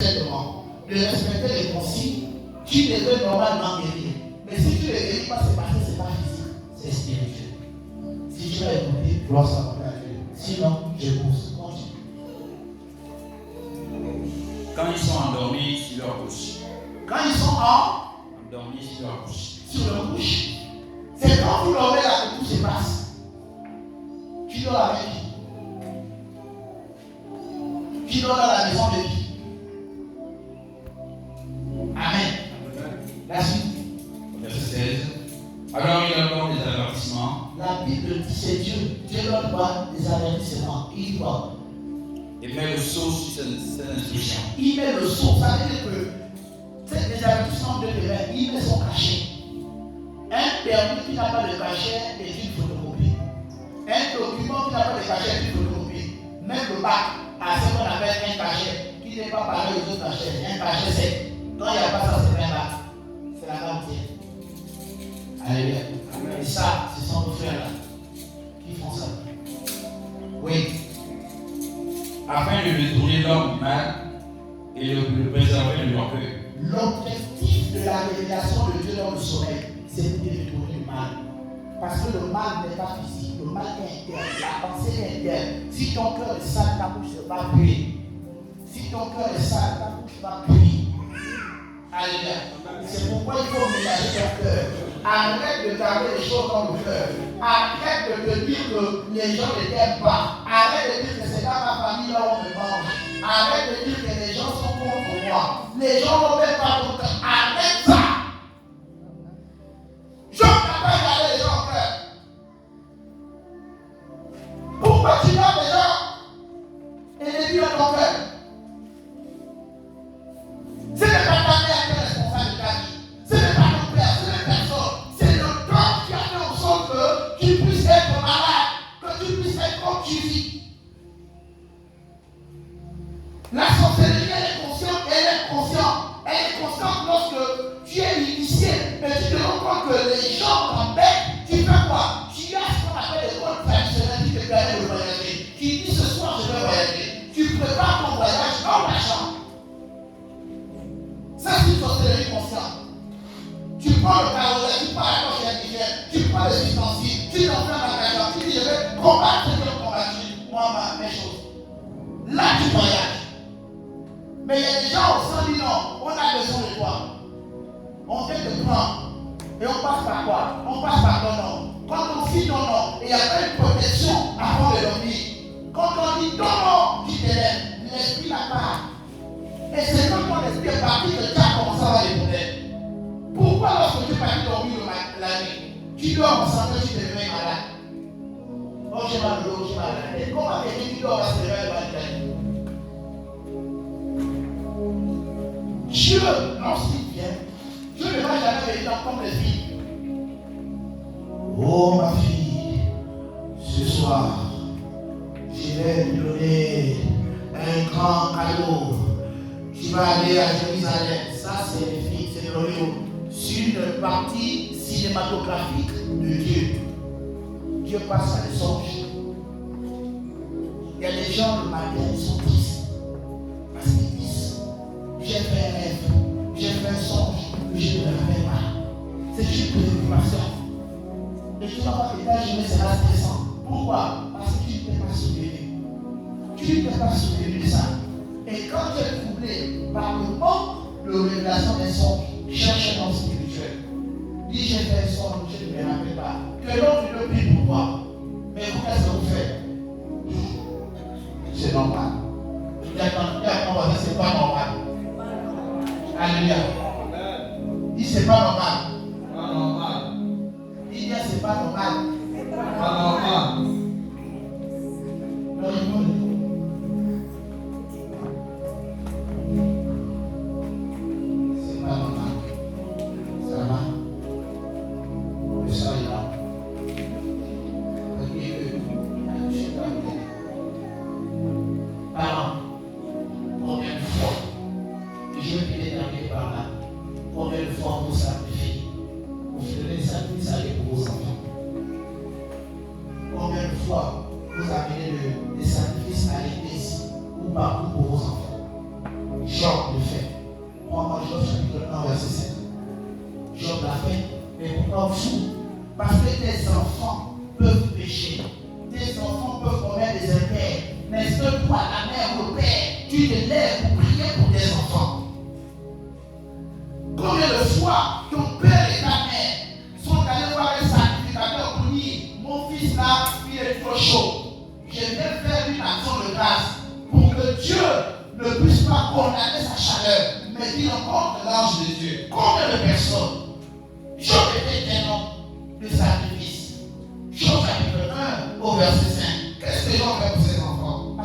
de respecter les consignes, tu devrais normalement guérir. Mais si tu ne guéris pas, c'est parce que ce n'est pas physique, c'est spirituel. Si tu vas écouter, gloire soit à Dieu. Sinon, je pousse. Continue. Quand ils sont endormis sur leur couche. Quand ils sont endormis sur leur couche. Sur leur couche. C'est quand vous dormez là que tout se passe. Tu dors avec qui? Tu dors dans la maison de qui? Amen. La suite. Verset 16. Alors il leur donne des avertissements. La Bible dit c'est Dieu. Dieu leur donne des avertissements. Il dit quoi? Et met le sceau sur ses instructions. Il met le sceau. Ça veut dire que c'est des avertissements de Dieu. Il met son cachet. Un permis qui n'a pas de cachet est une photocopie. Un document qui n'a pas de cachet est une photocopie. Même le bac a ce qu'on appelle un cachet qui n'est pas pareil aux autres cachets. Un cachet c'est. Quand il n'y a pas ça, c'est pas un bac. C'est la garantie. Alléluia. Et ça, ce sont nos frères là qui font ça. Oui. Afin de détourner l'homme du mal et de le préserver de leur cœur. L'objectif de la révélation de Dieu dans le sommeil, c'est de détourner le mal. Parce que le mal n'est pas physique, le mal est interne, la pensée est interne. Si ton cœur est sale, ta bouche va puer. Si ton cœur est sale, ta bouche va puer. Alléluia. C'est pourquoi il faut ménager ton cœur. Arrête de garder les choses dans le cœur. Arrête de te dire que les gens ne t'aiment pas. Arrête de dire que c'est dans ma famille là où on me mange. Arrête de dire que les gens sont contre moi. Les gens n'ont même pas contre toi. Arrête ça. Je ne peux pas garder les gens au cœur. Pourquoi tu gardes les gens et les vies dans ton cœur? Ce n'est pas ta mère qui est responsable de ta vie. Ce n'est pas ton père, ce n'est personne. C'est le temps qui a fait en sorte que tu puisses être malade, que tu puisses être comme tu vis. La sorcellerie, elle est consciente, elle est consciente. Elle est consciente lorsque tu es initié, mais tu te rends compte que les gens t'embêtent. Tu fais quoi? Tu as ce qu'on appelle les codes traditionnels qui te permettent de voyager. Tu dis ce soir je vais voyager. Tu prépares ton voyage dans la chambre. Ça, c'est une sorcellerie consciente. Tu prends le carreau, tu prends la poche indigène, tu prends les ustensiles, tu t'enfermes à ta chambre, tu dis je vais combattre ce que je combattu, moi, mes choses. Là, tu voyages. Mais il y a des gens au sein du non, on a besoin de toi. On vient te prendre. Et on passe par quoi? On passe par ton nom. Quand on dit ton nom, il y a pas une protection avant de dormir. Quand on dit ton nom, tu t'élèves. L'esprit n'a pas. Et c'est quand ton esprit est parti que tu as commencé à avoir des problèmes. Pourquoi lorsque tu es parti dormir la nuit, tu dors en santé, tu te réveilles malade? Oh, j'ai mal au dos, j'ai mal à la tête. Comment quelqu'un qui dort va se réveiller malade la nuit? Dieu, lorsqu'il vient, Dieu ne va jamais venir comme les filles. Oh ma fille, ce soir, je vais lui donner un grand cadeau. Tu vas aller à Jérusalem. Ça, c'est les filles, c'est le Hollywood. C'est une partie cinématographique de Dieu. Dieu passe à des songes. Il y a des gens, le matin, ils sont tristes. Parce qu'ils disent, j'ai fait un rêve, j'ai fait un songe, mais je ne le rappelle pas. C'est une préoccupation. Et tu vas voir que ta journée sera stressante. Pourquoi? Parce que tu ne t'es pas souvenu. Tu ne t'es pas souvenu de ça. Et quand tu es troublé par le manque de révélation des songes, cherche un homme spirituel. Dis j'ai fait un songe, je ne me rappelle pas. Que l'autre le prie pour toi. Mais vous, qu'est-ce que vous faites? C'est normal. C'est pas normal. Alléluia. Dis c'est pas normal. Pas normal. Dis c'est pas normal. Pas normal. C'est pas normal. Ça va? Le sang est là. Parents, combien de fois je vais terminer par là? le fait. Moi, Job chapitre 1, verset 5. Job l'a fait, mais pourquoi fou? Parce que tes enfants peuvent pécher. Tes enfants peuvent commettre des impairs. Mais est-ce que toi, la mère ou le père, tu te lèves pour prier pour tes enfants? Combien de fois ton père et ta mère sont allés voir un sacrificateur pour dire, mon fils là, il est trop chaud. Je vais faire une action de grâce pour que Dieu ne puisse pas condamner sa chaleur, mais qu'il rencontre l'ange de Dieu. Combien de personnes? Job était un homme de sacrifice. Job chapitre 1 au verset 5. Qu'est-ce que Job fait pour